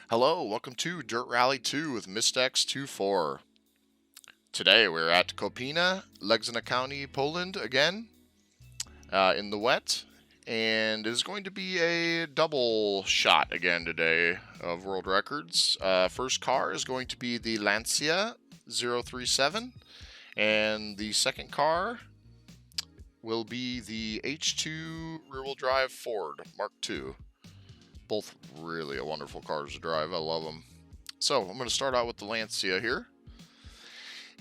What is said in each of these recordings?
Hello, welcome to Dirt Rally 2 with Mistex24. Today we're at Kopina, Legzina County, Poland again, in the wet, and it is going to be a double shot again today of world records. First car is going to be the Lancia 037, and the second car will be the H2 rear-wheel drive Ford Mark II. Both really wonderful cars to drive. I love them. So I'm going to start out with the Lancia here,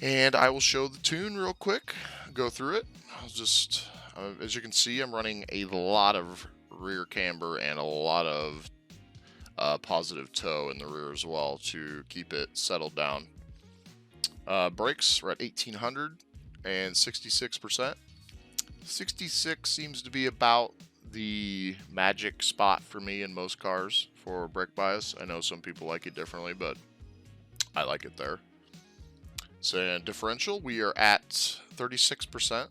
and I will show the tune real quick, go through it. I'll just, as you can see, I'm running a lot of rear camber and a lot of positive toe in the rear as well to keep it settled down. Brakes are at 1800 and 66%. 66 seems to be about the magic spot for me in most cars for brake bias. I know some people like it differently, but I like it there. So differential, we are at 36% in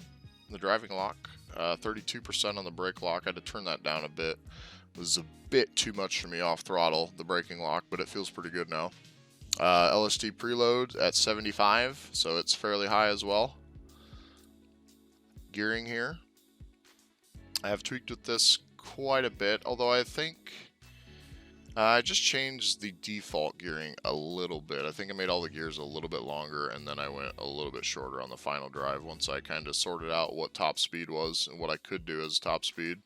the driving lock, 32% on the brake lock. I had to turn that down a bit. It was a bit too much for me off throttle, the braking lock, but it feels pretty good now. LSD preload at 75, so it's fairly high as well. Gearing here, I have tweaked with this quite a bit, although I think I just changed the default gearing a little bit. I think I made all the gears a little bit longer, and then I went a little bit shorter on the final drive once I kind of sorted out what top speed was and what I could do as top speed.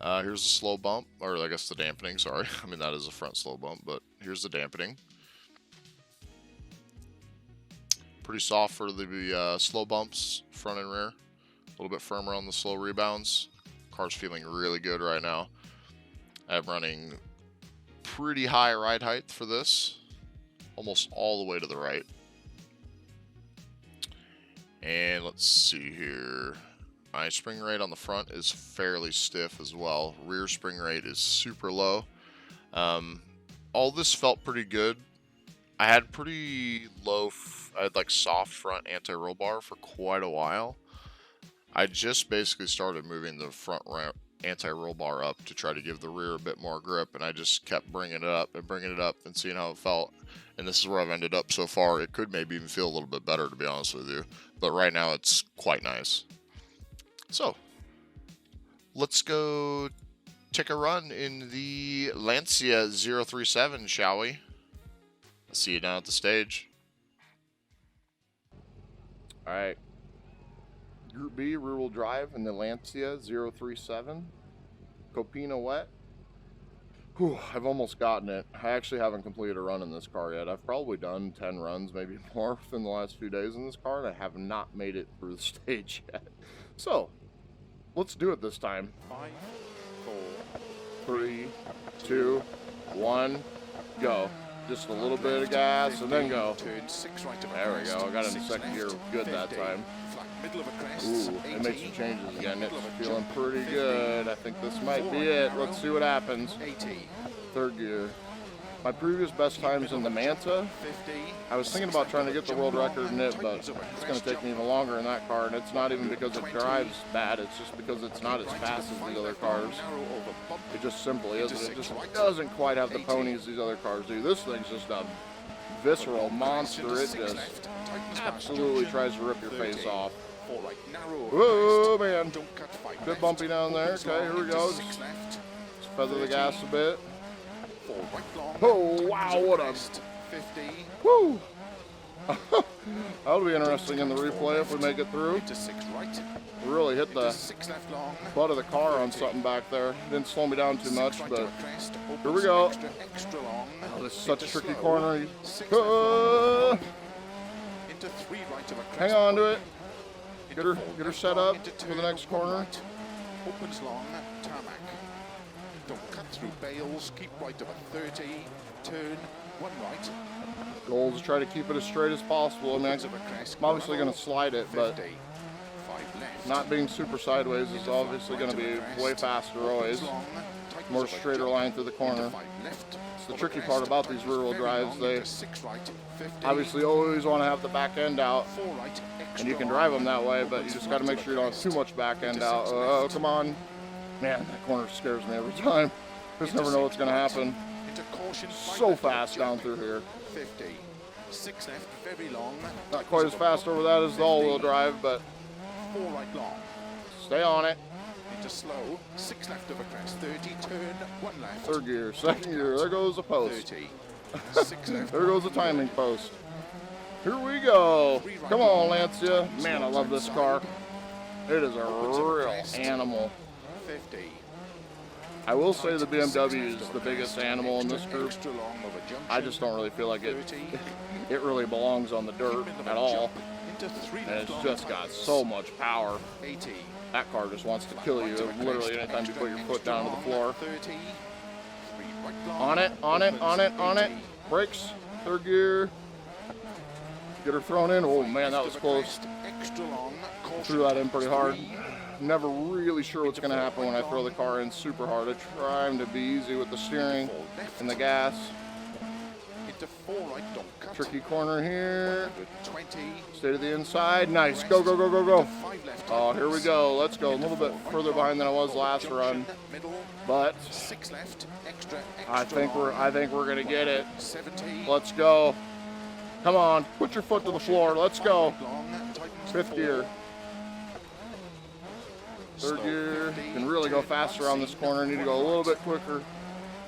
Here's the slow bump, or I guess the dampening, sorry. I mean, that is a front slow bump, but here's the dampening. Pretty soft for the slow bumps, front and rear. A little bit firmer on the slow rebounds. Car's feeling really good right now. I'm running pretty high ride height for this, almost all the way to the right. And let's see here. My spring rate on the front is fairly stiff as well. Rear spring rate is super low. All this felt pretty good. I had pretty low, I had like soft front anti-roll bar for quite a while. I just basically started moving the front anti-roll bar up to try to give the rear a bit more grip, and I just kept bringing it up and seeing how it felt. And this is where I've ended up so far. It could maybe even feel a little bit better, to be honest with you, but right now it's quite nice. So let's go take a run in the Lancia 037, shall we? I'll see you down at the stage. All right. Grp B rear-wheel drive in the Lancia 037. Kopina wet. Whew, I've almost gotten it. I actually haven't completed a run in this car yet. I've probably done 10 runs, maybe more, within the last few days in this car, and I have not made it through the stage yet. So, let's do it this time. 5, 4, 3, 2, 1, go. Just a little bit of gas and then go. There we go. I got it in second gear good that time. Ooh, it makes some changes again. It's feeling pretty good. I think this might be it. Let's see what happens. Third gear. My previous best times in the Manta, I was thinking about trying to get the world record in it, but it's going to take me even longer in that car, and it's not even because it drives bad, it's just because it's not as fast as the other cars. It just simply isn't. It just doesn't quite have the ponies these other cars do. This thing's just a visceral monster. It just absolutely tries to rip your face off. Whoa, man. Bit bumpy down there. Okay, here we go. Just feather the gas a bit. Oh, wow, what a... Woo! That'll be interesting in the replay if we make it through. We really hit the butt of the car on something back there. Didn't slow me down too much, but here we go. Oh, this is such a tricky corner. Hang on to it. Get her set up for the next corner. Opens long, tarmac. Don't cut through bales, keep right of a 30, turn, one right. Goal is try to keep it as straight as possible. I mean, I'm obviously going to slide it, but not being super sideways is obviously going to be way faster always. More straighter line through the corner. It's the tricky part about these rear-wheel drives. They obviously always want to have the back end out, and you can drive them that way, but you just got to make sure you don't have too much back end out. Oh, come on. Man, that corner scares me every time. Just never know what's going to happen. Caution, so fast down through here. 50. 6 left, very long. Not quite as fast over that as the all-wheel drive, but 4 right long. stay on it. Into slow. 6 left over crest. 30. Turn. 1 left. Third gear, second gear. There goes the post. 30. 6 left. There goes the timing post. Here we go. Come on, Lancia. Man, I love this car. It is a real animal. 50. I will say the BMW is the biggest animal in this group. Extra long over junction. I just don't really feel like it 30. it really belongs on the dirt at all. Into 3 And left it's long just got tires. so much power. 80. That car just wants to kill you literally anytime you put your foot down to the floor. 30. 3 right long. On it, on it, on it, on it. 80. Brakes, third gear. Get her thrown in. Oh man, that was close. Extra long. Threw that in pretty hard. Never really sure what's going to happen when I throw the car in super hard. I try to be easy with the steering and the gas. Into 4 right, don't cut. Tricky corner here. 20. Stay to the inside. Nice. Go, go, go, go, go. 5 left. Oh, here we go. Let's go. A little bit further behind than I was last run, Middle. but 6 left. Extra. I think we're going to get it. 70. Let's go. Come on. Put your foot to the floor. Let's go. Long. Tightens Fifth 4. gear. Third Slow gear. 50, Can really go turn faster on this corner. Need to go a little bit quicker.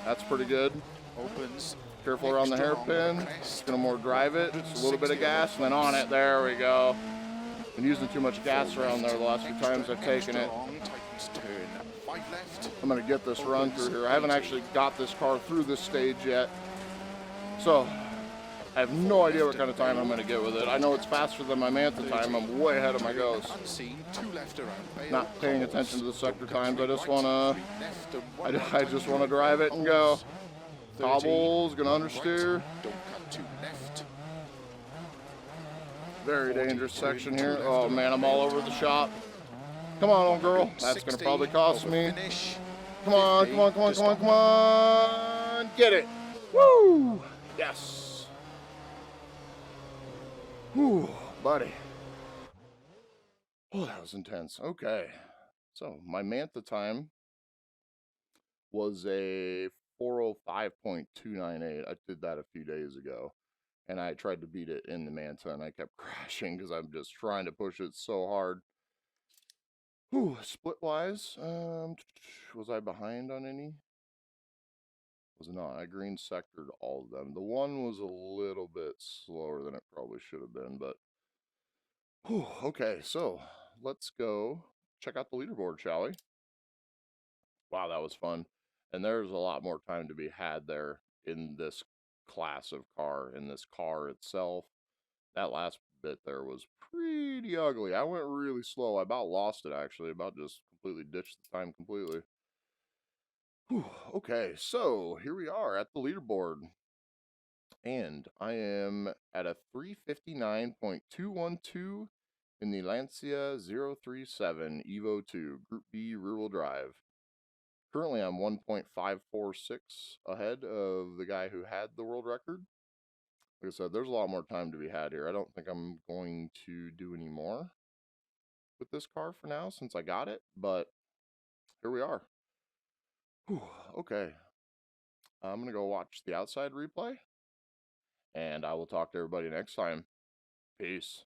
That's pretty good. Opens. Careful around the Extra long hairpin. crest. Just gonna more drive it. Just a little bit of gas and then on it. There we go. Been using too much gas around there the last few times I've taken it. Long, tightens turn. 5 left. I'm gonna get this run through here. I haven't actually got this car through this stage yet. So I have no idea what kind of time I'm gonna get with it. I know it's faster than my Manta time. I'm way ahead of my goes. Unseen. 2 left around. Bale. Not paying attention to the sector times. I just Right, wanna 3 left and 1 right, I just wanna drive it and go. 30. Cobbles, gonna understeer. Don't cut 2 left. Very dangerous section here. Oh man, I'm all over the shop. Come on, old girl. That's gonna 60, probably cost over me. finish. Come on, 50, come on, come on, just come on, come on. Get it. Woo! Yes. Whew, buddy. Oh, that was intense. Okay. So my Manta time was a 405.298. I did that a few days ago. And I tried to beat it in the Manta and I kept crashing because I'm just trying to push it so hard. Whew, split wise, was I behind on any? Was not. I green sectored all of them. The one was a little bit slower than it probably should have been, but whew, okay, so let's go check out the leaderboard, shall we? Wow, that was fun. And there's a lot more time to be had there in this class of car, in this car itself. That last bit there was pretty ugly. I went really slow. I about lost it, actually. About just completely ditched the time completely. Whew, okay, so here we are at the leaderboard. And I am at a 359.212 in the Lancia 037 Evo 2 Group B rear-wheel drive. Currently, I'm 1.546 ahead of the guy who had the world record. Like I said, there's a lot more time to be had here. I don't think I'm going to do any more with this car for now since I got it, but here we are. Whew, okay. I'm going to go watch the outside replay, and I will talk to everybody next time. Peace.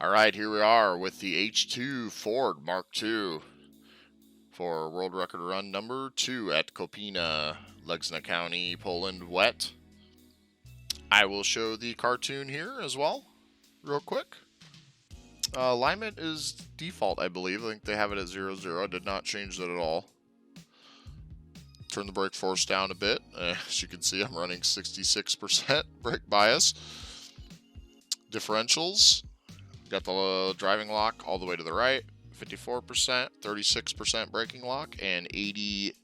All right, here we are with the H2 Ford Mark II for world record run number 2 at Kopina, Lexington County, Poland, wet. I will show the cartoon here as well, real quick. Alignment is default, I believe. I think they have it at 0, 0. I did not change that at all. Turn the brake force down a bit. As you can see, I'm running 66% brake bias. Differentials. Got the driving lock all the way to the right, 54%, 36% braking lock, and 80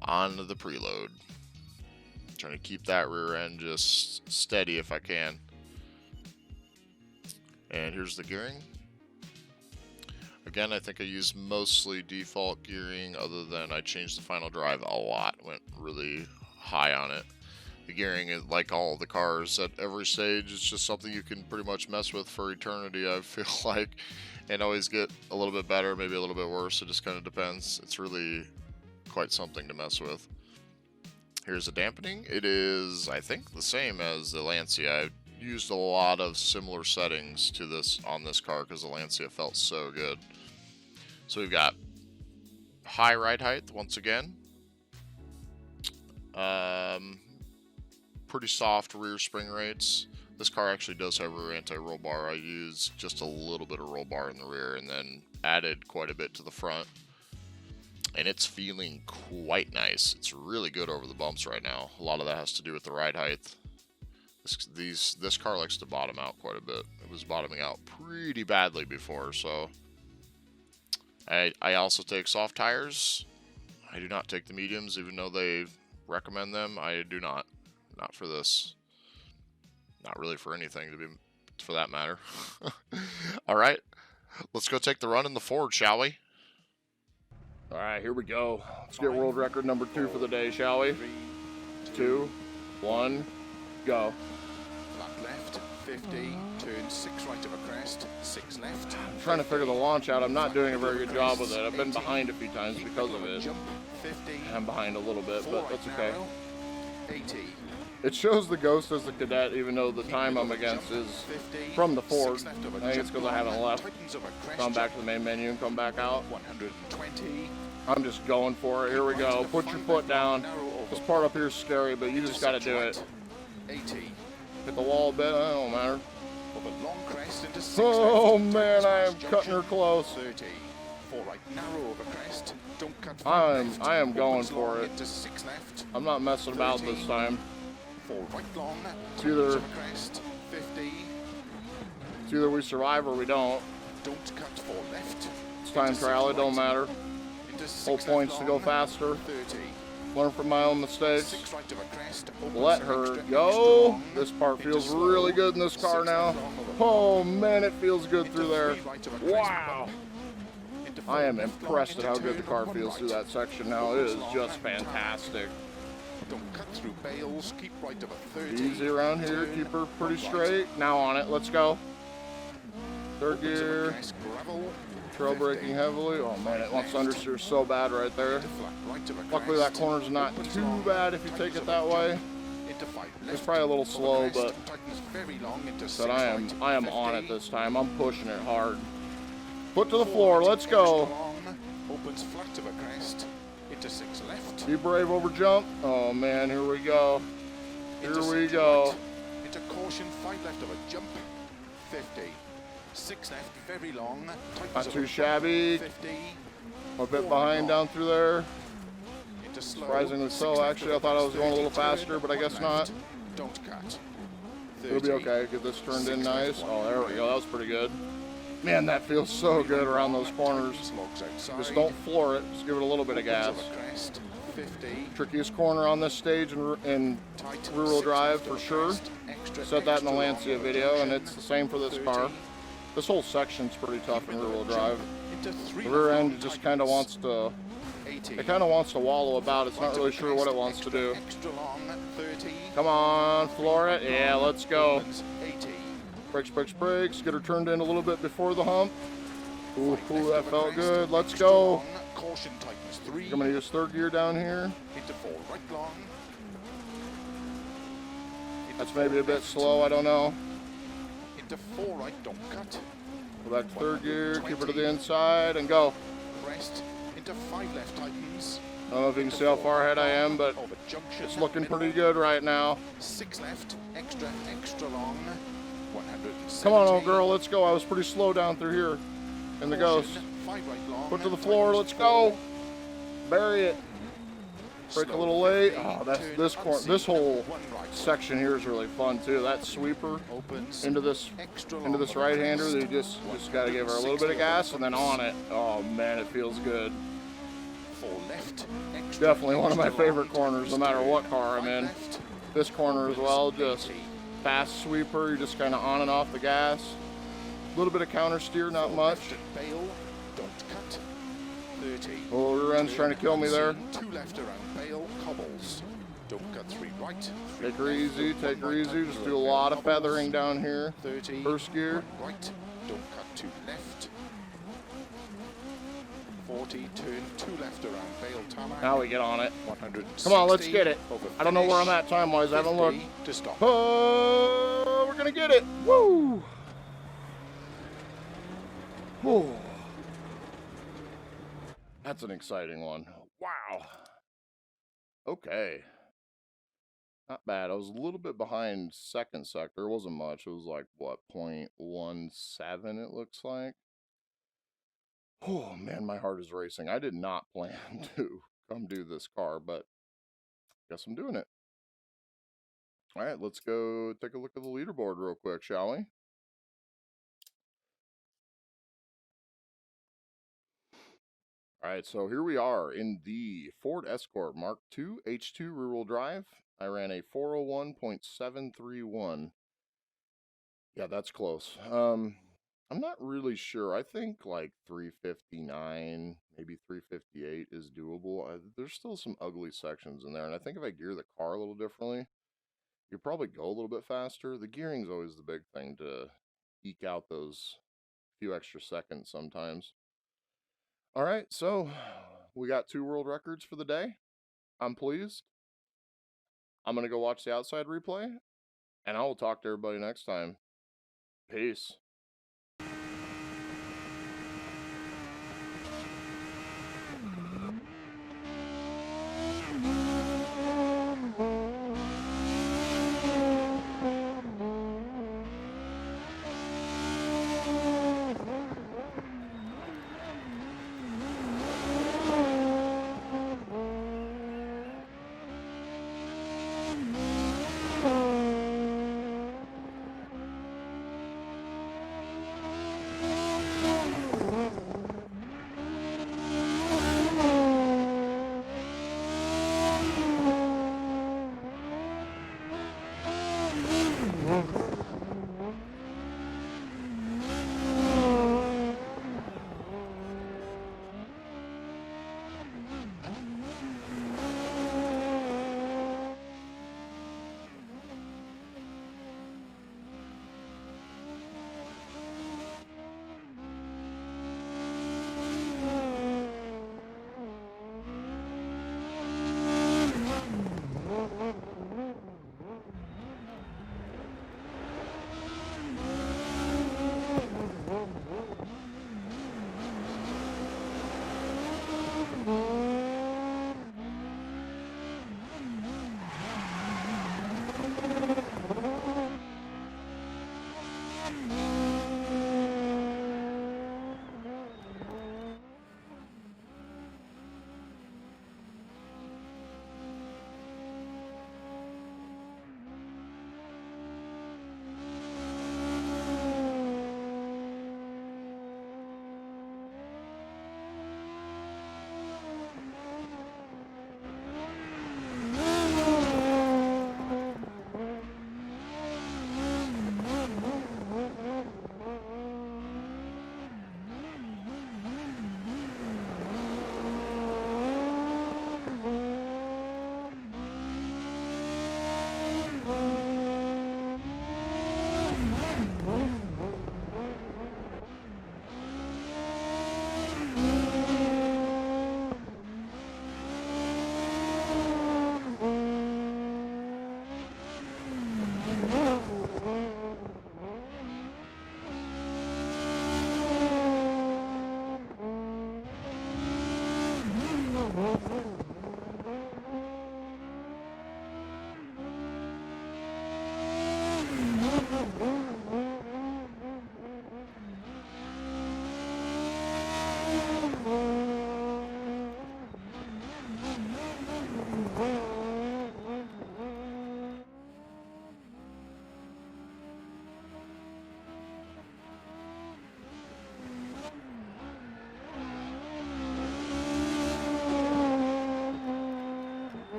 on the preload. Trying to keep that rear end just steady if I can. And here's the gearing. Again, I think I used mostly default gearing, other than I changed the final drive a lot, went really high on it. The gearing is like all the cars at every stage. It's just something you can pretty much mess with for eternity, I feel like, and always get a little bit better, maybe a little bit worse. It just kind of depends. It's really quite something to mess with. Here's the dampening. It is, I think, the same as the Lancia. I used a lot of similar settings to this on this car because the Lancia felt so good. So we've got high ride height once again. Pretty soft rear spring rates. This car actually does have rear anti-roll bar. I used just a little bit of roll bar in the rear and then added quite a bit to the front. And it's feeling quite nice. It's really good over the bumps right now. A lot of that has to do with the ride height. This car likes to bottom out quite a bit. It was bottoming out pretty badly before, so I also take soft tires. I do not take the mediums, even though they recommend them. I do not. Not for this. Not really for anything, for that matter. All right, let's go take the run in the Ford, shall we? All right, here we go. Let's get world record number 2 for the day, shall we? 2, 1, go. Flat left, 50, turn 6 right of a crest, 6 left. I'm trying to figure the launch out. I'm not doing a very good job with it. I've been behind a few times because of it. Jump, 50. I'm behind a little bit, but that's okay. 80. It shows the Ghost as the cadet, even though the time I'm against is from the Ford. I think it's because I haven't left. Gone back to the main menu and come back out. 120. I'm just going for it. Here we go. Put your foot down. This part up here is scary, but you just got to do it. 80. Hit the wall a bit. It don't matter. Long crest into 6 Oh left, man, I am junction, cutting her close. 30. 4 right, narrow over crest. Don't cut. I am going for it. Into 6 left. I'm not messing about this time. 4 right long. It's either, crest. 50. it's either we survive or we don't. Don't cut 4 left. It's time trial. It don't matter. Whole point's to go faster. 30. Learn from my own mistakes. 6 right of a crest. Let her go. This part feels really good in this car now. Oh man, it feels good through there. Wow. I am impressed at how good the car feels through that section now. It is just fantastic. Don't cut through bales. Keep right of a 30. Easy around here. Keep her pretty straight. Now on it. Let's go. Third gear. Trail braking heavily. Oh man, it wants to understeer so bad right there. Luckily that corner's not too bad if you take it that way. It's probably a little slow, but I am on it this time. I'm pushing it hard. Foot to the floor. Let's go. Opens flat of a crest. Into 6 left. Be brave over jump. Oh man, here we go. Here we go. Into caution, 5 left of a jump. 50. 6 left, very long. Not too shabby. 50. A bit behind down through there. Surprisingly so, actually. I thought I was going a little faster, but I guess not. Don't cut. It'll be okay. Get this turned in nice. Oh, there we go. That was pretty good. Man, that feels so good around those corners. Just don't floor it. Just give it a little bit of gas. 50. Trickiest corner on this stage in rear-wheel drive for sure. Said that in the Lancia video, and it's the same for this car. This whole section's pretty tough in rear-wheel drive. The rear end just kind of wants to, it kind of wants to wallow about. It's not really sure what it wants to do. Come on, floor it. Yeah, let's go. Brakes, brakes, brakes. Get her turned in a little bit before the hump. Ooh, that felt good. Let's go. I'm going to use third gear down here. That's maybe a bit slow. I don't know. Into 4 right, don't cut. Go back to third gear, keep her to the inside, and go. Crest into 5 left tightens. I don't know if you can see how far ahead I am, but it's looking pretty good right now. 6 left, extra long. 170. Come on, old girl, let's go. I was pretty slow down through here in the Ghost. 5 right long. Foot to the floor, let's go. Bury it. Brake a little late. Oh, this whole section here is really fun too. That sweeper into this right-hander, you just got to give her a little bit of gas and then on it. Oh man, it feels good. Definitely one of my favorite corners, no matter what car I'm in. This corner as well, just fast sweeper. You're just kind of on and off the gas. A little bit of counter steer, not much. Oh, rear end's trying to kill me there. 2 left around bale, cobbles. Don't cut 3 right. Take her easy, take her easy. Just do a lot of feathering down here. 30. First gear. Right. Don't cut 2 left. 40. Turn 2 left around bale tarmac. Now we get on it. 160. Come on, let's get it. I don't know where I'm at time-wise. I haven't looked. To stop. Oh, we're gonna get it. Woo! Woo! That's an exciting one. Wow. Okay. Not bad. I was a little bit behind second sector. It wasn't much. It was like, what, 0.17 it looks like. Oh, man, my heart is racing. I did not plan to come do this car, but guess I'm doing it. All right, let's go take a look at the leaderboard real quick, shall we? All right, so here we are in the Ford Escort Mark II H2 rear-wheel drive. I ran a 401.731. Yeah, that's close. I'm not really sure. I think like 359, maybe 358 is doable. There's still some ugly sections in there, and I think if I gear the car a little differently, you probably go a little bit faster. The gearing's always the big thing to eke out those few extra seconds sometimes. All right, so we got 2 world records for the day. I'm pleased. I'm going to go watch the outside replay, and I will talk to everybody next time. Peace.